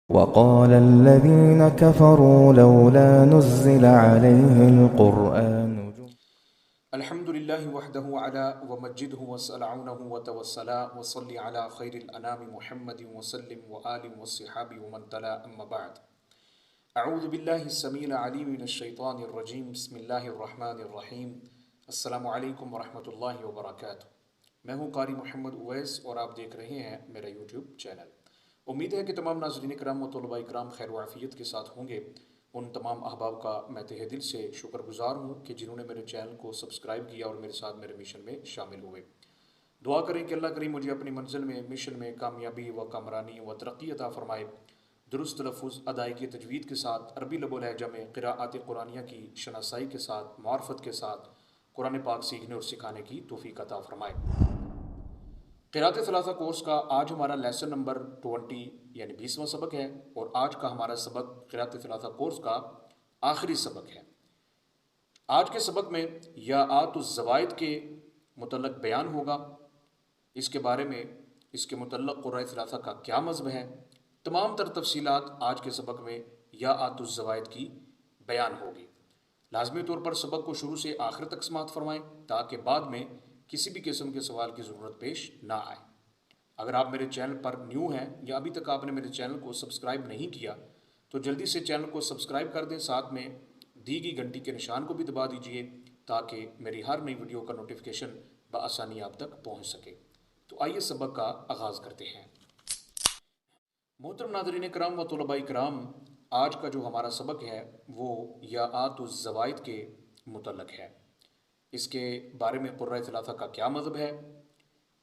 وقال الذين كفروا لولا نزل عليه القرآن الحمد لله وحده على ومجده وسلعونه وتوسلا وصلي على خير الأنام محمد وسلم وآل والصحاب ومن تلا أما بعد اعوذ باللہ السمیع العلیم من الشیطان الرجیم بسم اللہ الرحمن الرحیم السلام علیکم ورحمۃ اللہ وبرکاتہ۔ میں ہوں قاری محمد اویس اور آپ دیکھ رہے ہیں میرا یوٹیوب چینل۔ امید ہے کہ تمام ناظرین کرام و طلباء کرام خیر و عافیت کے ساتھ ہوں گے۔ ان تمام احباب کا میں تہہ دل سے شکر گزار ہوں کہ جنہوں نے میرے چینل کو سبسکرائب کیا اور میرے ساتھ میرے مشن میں شامل ہوئے۔ دعا کریں کہ اللہ کریم مجھے اپنی منزل میں مشن میں کامیابی و کامرانی و ترقی عطا فرمائے۔ درست تلفظ، ادائیگی تجوید کے ساتھ، عربی لب و لہجہ میں قراءات قرآنیہ کی شناسائی کے ساتھ، معرفت کے ساتھ قرآن پاک سیکھنے اور سکھانے کی توفیق عطا فرمائے۔ قراءت ثلاثہ کورس کا آج ہمارا لیسن نمبر 20 یعنی 20واں سبق ہے، اور آج کا ہمارا سبق قراءت ثلاثہ کورس کا آخری سبق ہے۔ آج کے سبق میں یاءات الزوائد کے متعلق بیان ہوگا، اس کے بارے میں اس کے متعلق قراء ثلاثہ کا کیا مذہب ہے، تمام تر تفصیلات آج کے سبق میں یاءات الزوائد کی بیان ہوگی۔ لازمی طور پر سبق کو شروع سے آخر تک سماعت فرمائیں تاکہ بعد میں کسی بھی قسم کے سوال کی ضرورت پیش نہ آئے۔ اگر آپ میرے چینل پر نیو ہیں یا ابھی تک آپ نے میرے چینل کو سبسکرائب نہیں کیا تو جلدی سے چینل کو سبسکرائب کر دیں، ساتھ میں دی گئی گھنٹی کے نشان کو بھی دبا دیجئے تاکہ میری ہر نئی ویڈیو کا نوٹیفیکیشن بآسانی آپ تک پہنچ سکے۔ تو آئیے سبق کا آغاز کرتے ہیں۔ محترم ناظرین کرام و طلباء کرام، آج کا جو ہمارا سبق ہے وہ یاءات الزوائد کے متعلق ہے۔ اس کے بارے میں قراء ثلاثہ کا کیا مذہب ہے،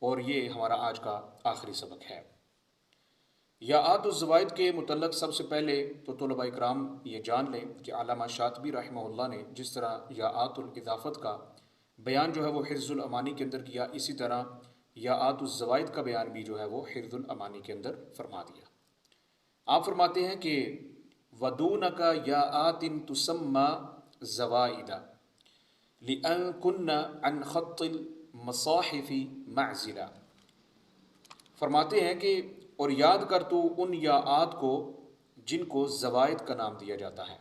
اور یہ ہمارا آج کا آخری سبق ہے۔ یاءات الزوائد کے متعلق سب سے پہلے تو طلباء کرام یہ جان لیں کہ علامہ شاطبی رحمہ اللہ نے جس طرح یاءات الاضافت کا بیان جو ہے وہ حرز الامانی کے اندر کیا، اسی طرح یاءات الزوائد کا بیان بھی جو ہے وہ حرز الامانی کے اندر فرما دیا۔ آپ فرماتے ہیں کہ وَدُونَكَ يَاءَاتٍ تُسَمَّى زَوَائِدَ لِأَن كُنَّ عَنْ خَطِّ الْمَصَاحِفِ مَعْزِلًا۔ فرماتے ہیں کہ اور یاد کر تو ان یاءات کو جن کو زوائد کا نام دیا جاتا ہے،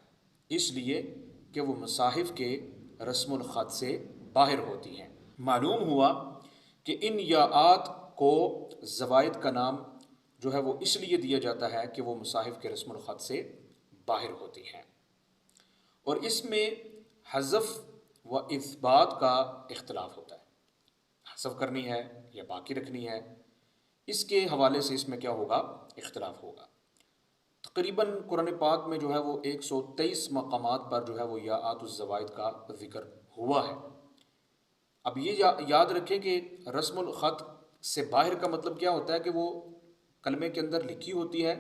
اس لیے کہ وہ مصاحف کے رسم الخط سے باہر ہوتی ہیں۔ معلوم ہوا کہ ان یاءات کو زوائد کا نام جو ہے وہ اس لیے دیا جاتا ہے کہ وہ مصاحف کے رسم الخط سے باہر ہوتی ہیں، اور اس میں حذف و اثبات کا اختلاف ہوتا ہے۔ حذف کرنی ہے یا باقی رکھنی ہے، اس کے حوالے سے اس میں کیا ہوگا، اختلاف ہوگا۔ تقریباً قرآن پاک میں جو ہے وہ 123 مقامات پر جو ہے وہ یاءات الزوائد کا ذکر ہوا ہے۔ اب یہ یاد رکھیں کہ رسم الخط سے باہر کا مطلب کیا ہوتا ہے کہ وہ کلمے کے اندر لکھی ہوتی ہے،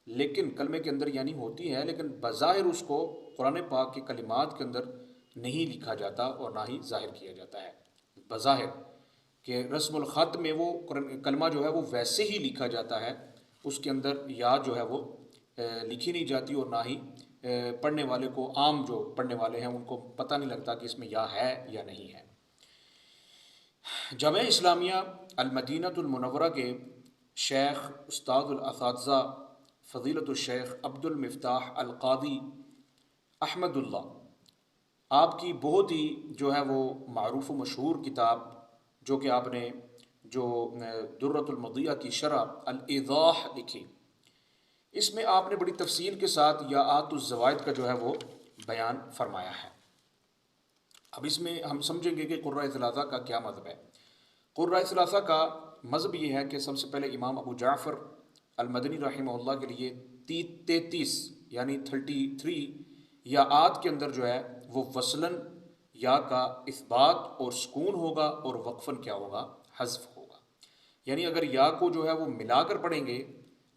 لیکن کلمے کے اندر یعنی ہوتی ہے لیکن بظاہر اس کو قرآن پاک کے کلمات کے اندر نہیں لکھا جاتا اور نہ ہی ظاہر کیا جاتا ہے۔ بظاہر کہ رسم الخط میں وہ کلمہ جو ہے وہ ویسے ہی لکھا جاتا ہے، اس کے اندر یا جو ہے وہ لکھی نہیں جاتی، اور نہ ہی پڑھنے والے کو، عام جو پڑھنے والے ہیں ان کو پتہ نہیں لگتا کہ اس میں یا ہے یا نہیں ہے۔ جامعہ اسلامیہ المدینہ المنورہ کے شیخ استاد الاساتذہ فضیلت الشیخ عبد المفتاح القاضی احمد اللہ، آپ کی بہت ہی جو ہے وہ معروف و مشہور کتاب جو کہ آپ نے جو درۃ المضیہ کی شرح الایضاح لکھی، اس میں آپ نے بڑی تفصیل کے ساتھ یاءات الزوائد کا جو ہے وہ بیان فرمایا ہے۔ اب اس میں ہم سمجھیں گے کہ قراء ثلاثہ کا کیا مذہب ہے۔ قراء ثلاثہ کا مذہب یہ ہے کہ سب سے پہلے امام ابو جعفر المدنی رحمہ اللہ کے لیے 33 یعنی 33 یاءات کے اندر جو ہے وہ وصلاً یا کا اثبات اور سکون ہوگا، اور وقفاً کیا ہوگا، حذف ہوگا۔ یعنی اگر یا کو جو ہے وہ ملا کر پڑھیں گے،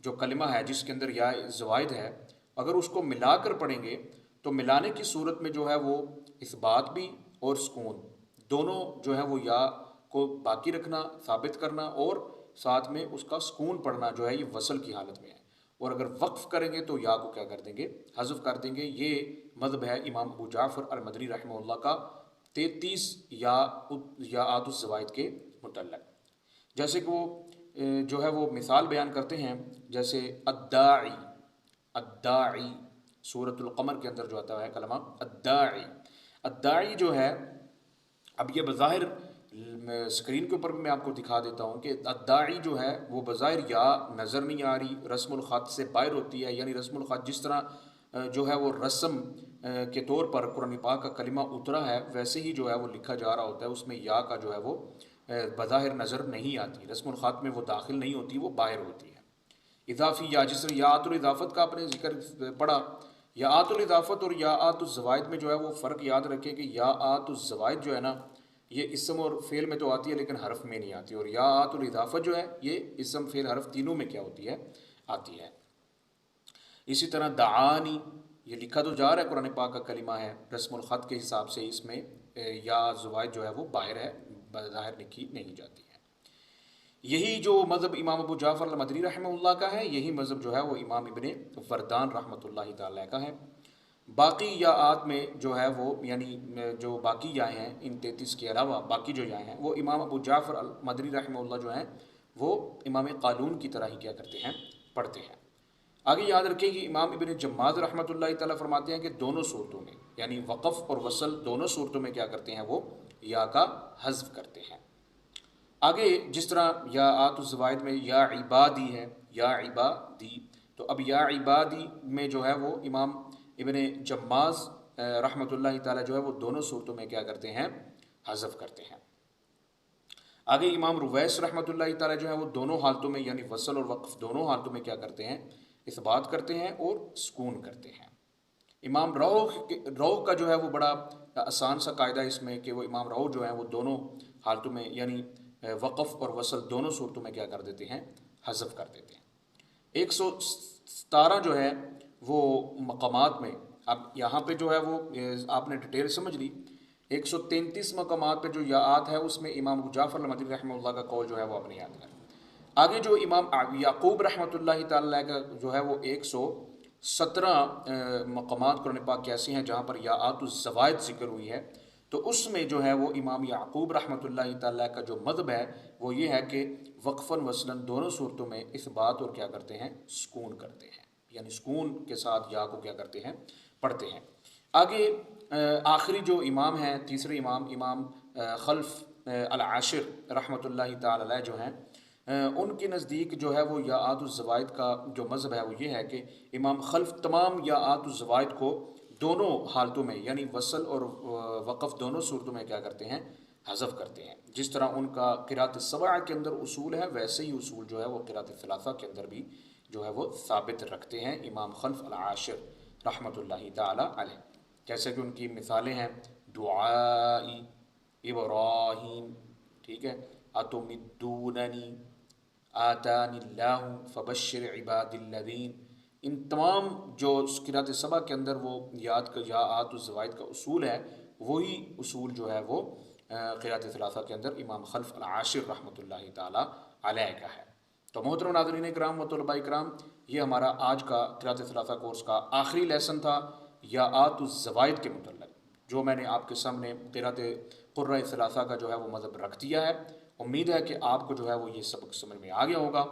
جو کلمہ ہے جس کے اندر یا زوائد ہے، اگر اس کو ملا کر پڑھیں گے تو ملانے کی صورت میں جو ہے وہ اثبات بھی اور سکون دونوں جو ہے وہ یا کو باقی رکھنا، ثابت کرنا، اور ساتھ میں اس کا سکون پڑھنا جو ہے یہ وصل کی حالت میں ہے۔ اور اگر وقف کریں گے تو یا کو کیا کر دیں گے، حذف کر دیں گے۔ یہ مذہب ہے امام ابو جعفر المدنی رحمہ اللہ کا 33 یاءات الزوائد کے متعلق۔ جیسے کہ وہ جو ہے وہ مثال بیان کرتے ہیں، جیسے الداعی الداعی، سورۃ القمر کے اندر جو آتا ہے کلمہ الداعی. الداعی جو ہے، اب یہ بظاہر اسکرین کے اوپر بھی میں آپ کو دکھا دیتا ہوں کہ الداعی جو ہے وہ بظاہر یا نظر نہیں آ رہی، رسم الخط سے باہر ہوتی ہے. یعنی رسم الخط جس طرح جو ہے وہ رسم کے طور پر قرآن پاک کا کلمہ اترا ہے، ویسے ہی جو ہے وہ لکھا جا رہا ہوتا ہے. اس میں یا کا جو ہے وہ بظاہر نظر نہیں آتی، رسم الخط میں وہ داخل نہیں ہوتی، وہ باہر ہوتی ہے. اضافی یا، جس طرح یاءت الاضافت کا آپ نے ذکر پڑھا، یاءت الاضافت اور یاءت الزوائد میں جو ہے وہ فرق یاد رکھیں کہ یاءت الزوائد جو ہے نا، یہ اسم اور فعل میں تو آتی ہے لیکن حرف میں نہیں آتی، اور یاءت الاضافت جو ہے یہ اسم فعل حرف تینوں میں کیا ہوتی ہے، آتی ہے. اسی طرح دعانی، یہ لکھا تو جا رہا ہے قرآن پاک کا کلمہ ہے، رسم الخط کے حساب سے اس میں یا زوائد جو ہے وہ باہر ہے، بظاہر لکھی نہیں جاتی ہے. یہی جو مذہب امام ابو جعفر المدنی رحمہ اللہ کا ہے، یہی مذہب جو ہے وہ امام ابن وردان رحمۃ اللہ تعالی کا ہے. باقی یاءات میں جو ہے وہ، یعنی جو باقی یائیں ہیں ان 33 کے علاوہ باقی جو یائیں ہیں وہ امام ابو جعفر المدنی رحمہ اللہ جو ہیں وہ امام قالون کی طرح ہی کیا کرتے ہیں، پڑھتے ہیں. آگے یاد رکھیں کہ امام ابن جماعت رحمۃ اللہ تعالیٰ فرماتے ہیں کہ دونوں صورتوں میں، یعنی وقف اور وصل دونوں صورتوں میں کیا کرتے ہیں، وہ یا کا حذف کرتے ہیں. آگے جس طرح یاءت الزوائد میں یا عبادی ہے، یا عبادی، تو اب یا عبادی میں جو ہے وہ امام ابن جماز رحمۃ اللہ تعالیٰ جو ہے وہ دونوں صورتوں میں کیا کرتے ہیں، حذف کرتے ہیں. آگے امام رویس رحمۃ اللہ تعالیٰ جو ہے وہ دونوں حالتوں میں، یعنی وصل اور وقف دونوں حالتوں میں کیا کرتے ہیں، اثبات کرتے ہیں اور سکون کرتے ہیں. امام روح کا جو ہے وہ بڑا آسان سا قاعدہ اس میں کہ وہ امام روح جو ہے وہ دونوں حالتوں میں، یعنی وقف اور وصل دونوں صورتوں میں کیا کر دیتے ہیں، حذف کر دیتے ہیں. 117 جو ہے وہ مقامات میں، اب یہاں پہ جو ہے وہ آپ نے ڈیٹیل سمجھ لی. 133 مقامات پہ جو یاءات ہے اس میں امام ابو جعفر المدنی رحمہ اللہ کا قول جو ہے وہ اپنے یاد کریں. آگے جو امام یعقوب رحمۃ اللہ تعالی کا جو ہے وہ 117 مقامات قرآن پاک کے ایسے ہیں جہاں پر یاءت الزوائد ذکر ہوئی ہے. تو اس میں جو ہے وہ امام یعقوب رحمۃ اللہ تعالیٰ کا جو مذہب ہے وہ یہ ہے کہ وقفاً وصلاً دونوں صورتوں میں اثبات اور کیا کرتے ہیں، سکون کرتے ہیں، یعنی سکون کے ساتھ یا کو کیا کرتے ہیں، پڑھتے ہیں. آگے آخری جو امام ہیں، تیسرے امام خلف العاشر رحمۃ اللہ تعالی علیہ جو ہیں، ان کے نزدیک جو ہے وہ یاءت الزوائد کا جو مذہب ہے وہ یہ ہے کہ امام خلف تمام یاءت الزوائد کو دونوں حالتوں میں، یعنی وصل اور وقف دونوں صورتوں میں کیا کرتے ہیں، حذف کرتے ہیں. جس طرح ان کا قراءت السبع کے اندر اصول ہے، ویسے ہی اصول جو ہے وہ قراءت الثلاثہ کے اندر بھی جو ہے وہ ثابت رکھتے ہیں امام خلف العاشر رحمۃ اللہ تعالی علیہ. جیسے کہ ان کی مثالیں ہیں دعائی ابراہیم، ٹھیک ہے، اتمدوننی آتانی اللہ فبشر عباد الذین. ان تمام جو قراءت سبع کے اندر وہ یاءت الزوائد کا اصول ہے، وہی اصول جو ہے وہ قراءت ثلاثہ کے اندر امام خلف العاشر رحمۃ اللہ تعالی علیہ کا ہے. تو محترم ناظرین کرام و طلباء کرام، یہ ہمارا آج کا قراءت ثلاثہ کورس کا آخری لیسن تھا یاءت الزوائد کے متعلق، جو میں نے آپ کے سامنے قراءت قرۂ ثلاثہ کا جو ہے وہ مذہب رکھ دیا ہے. امید ہے کہ آپ کو جو ہے وہ یہ سبق سمجھ میں آ گیا ہوگا.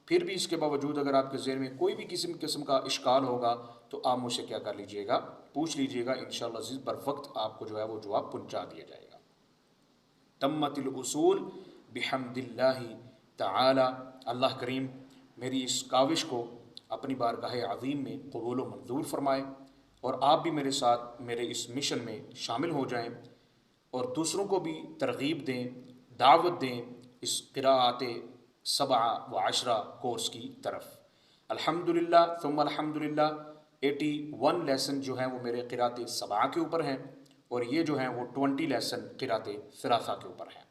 پھر بھی اس کے باوجود اگر آپ کے ذہن میں کوئی بھی قسم کا اشکال ہوگا تو آپ مجھ سے کیا کر لیجئے گا، پوچھ لیجئے گا. انشاءاللہ عزیز بر وقت آپ کو جو ہے وہ جواب پہنچا دیا جائے گا. تمت الاصول بحمد اللہ تعالی. اللہ کریم میری اس کاوش کو اپنی بارگاہ عظیم میں قبول و منظور فرمائے، اور آپ بھی میرے ساتھ میرے اس مشن میں شامل ہو جائیں اور دوسروں کو بھی ترغیب دیں، دعوت دیں اس قراءات سبع و عشرہ کورس کی طرف. الحمدللہ ثم الحمدللہ 81 لیسن جو ہیں وہ میرے قراءت سبع کے اوپر ہیں، اور یہ جو ہیں وہ 20 لیسن قراءت ثلاثہ کے اوپر ہیں.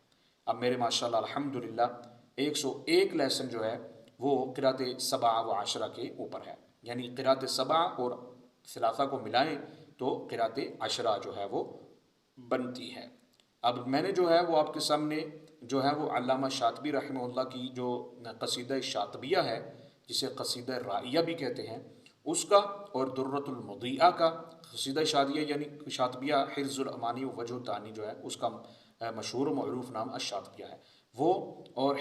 اب میرے ماشاءاللہ الحمدللہ 101 لیسن جو ہے وہ قراءت سبع و عشرہ کے اوپر ہے، یعنی قراءت سبع اور ثلاثہ کو ملائیں تو قراءت عشرہ جو ہے وہ بنتی ہے. اب میں نے جو ہے وہ آپ کے سامنے جو ہے وہ علامہ شاطبی رحمہ اللہ کی جو قصیدہ شاطبیہ ہے، جسے قصیدہ رائیہ بھی کہتے ہیں، اس کا، اور درۃ المضیہ کا. قصیدہ شاطبیہ یعنی شاطبیہ حرز الامانی و وجہ التانی جو ہے اس کا مشہور و معروف نام الشاطبیہ ہے، وہ اور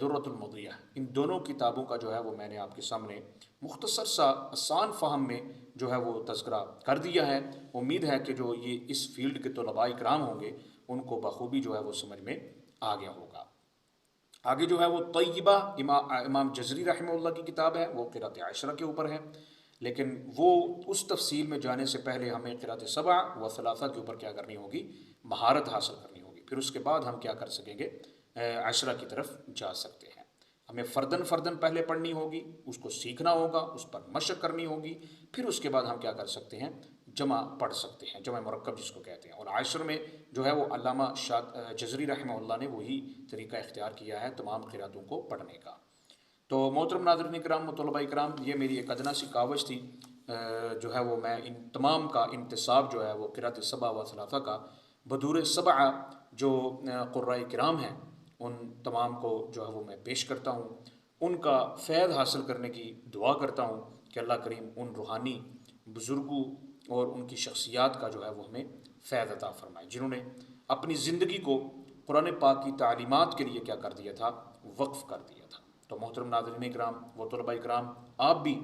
درۃ المضیہ، ان دونوں کتابوں کا جو ہے وہ میں نے آپ کے سامنے مختصر سا آسان فہم میں جو ہے وہ تذکرہ کر دیا ہے. امید ہے کہ جو یہ اس فیلڈ کے طلباء کرام ہوں گے ان کو بخوبی جو ہے وہ سمجھ میں آ گیا ہوگا. آگے جو ہے وہ طیبہ امام جزری رحمہ اللہ کی کتاب ہے، وہ قرأت عشرہ کے اوپر ہے، لیکن وہ اس تفصیل میں جانے سے پہلے ہمیں قرأت سبع و ثلاثہ کے اوپر کیا کرنی ہوگی، مہارت حاصل کرنی ہوگی. پھر اس کے بعد ہم کیا کر سکیں گے، عشرہ کی طرف جا سکتے ہیں. ہمیں فردن پہلے پڑھنی ہوگی، اس کو سیکھنا ہوگا، اس پر مشق کرنی ہوگی، پھر اس کے بعد ہم کیا کر سکتے ہیں، جمع پڑھ سکتے ہیں، جمع مرکب جس کو کہتے ہیں. اور عشر میں جو ہے وہ علامہ جزری رحمہ اللہ نے وہی طریقہ اختیار کیا ہے تمام قرأتوں کو پڑھنے کا. تو محترم ناظرین کرام و طلباء کرام، یہ میری ایک ادنا سی کاوش تھی، جو ہے وہ میں ان تمام کا انتصاب جو ہے وہ قرأت سبع و ثلاثہ کا بدور سبع جو قراء کرام ہیں ان تمام کو جو ہے وہ میں پیش کرتا ہوں. ان کا فیض حاصل کرنے کی دعا کرتا ہوں کہ اللہ کریم ان روحانی بزرگوں اور ان کی شخصیات کا جو ہے وہ ہمیں فیض عطا فرمائے، جنہوں نے اپنی زندگی کو قرآن پاک کی تعلیمات کے لیے کیا کر دیا تھا، وقف کر دیا تھا. تو محترم ناظرین کرام و طلباء کرام، آپ بھی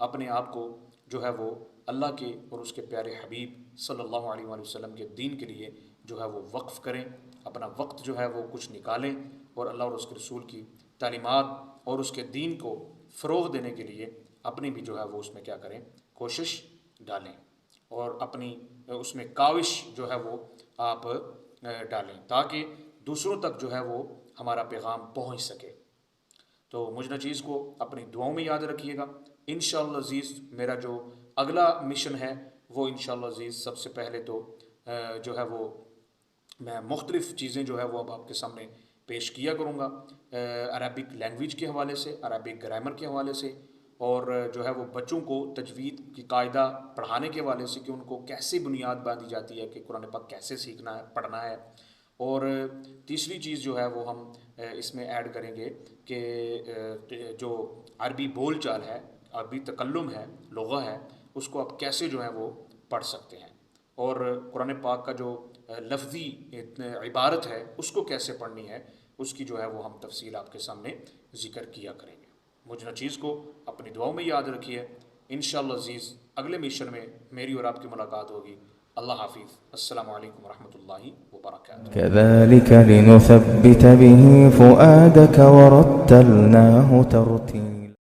اپنے آپ کو جو ہے وہ اللہ کے اور اس کے پیارے حبیب صلی اللہ علیہ وآلہ وسلم کے دین کے لیے جو ہے وہ وقف کریں. اپنا وقت جو ہے وہ کچھ نکالیں اور اللہ اور اس کے رسول کی تعلیمات اور اس کے دین کو فروغ دینے کے لیے اپنی بھی جو ہے وہ اس میں کیا کریں، کوشش ڈالیں اور اپنی اس میں کاوش جو ہے وہ آپ ڈالیں تاکہ دوسروں تک جو ہے وہ ہمارا پیغام پہنچ سکے. تو مجھ نچیز کو اپنی دعاؤں میں یاد رکھیے گا. انشاءاللہ عزیز میرا جو اگلا مشن ہے وہ انشاءاللہ عزیز سب سے پہلے تو جو ہے وہ میں مختلف چیزیں جو ہے وہ اب آپ کے سامنے پیش کیا کروں گا، عربک لینگویج کے حوالے سے، عربک گرامر کے حوالے سے، اور جو ہے وہ بچوں کو تجوید کی قاعدہ پڑھانے کے حوالے سے کہ ان کو کیسے بنیاد باندھی جاتی ہے کہ قرآن پاک کیسے سیکھنا ہے، پڑھنا ہے. اور تیسری چیز جو ہے وہ ہم اس میں ایڈ کریں گے کہ جو عربی بول چال ہے، عربی تکلم ہے، لغہ ہے، اس کو آپ کیسے جو ہے وہ پڑھ سکتے ہیں، اور قرآن پاک کا جو لفظی عبارت ہے اس کو کیسے پڑھنی ہے، اس کی جو ہے وہ ہم تفصیل آپ کے سامنے ذکر کیا کریں گے. مجھ نچیز کو اپنی دعاؤں میں یاد رکھیے. انشاءاللہ عزیز اگلے میشن میں میری اور آپ کی ملاقات ہوگی. اللہ حافظ. السلام علیکم ورحمۃ اللہ وبرکاتہ. كذلك لنثبت به فؤادك ورتلناه ترتيلا.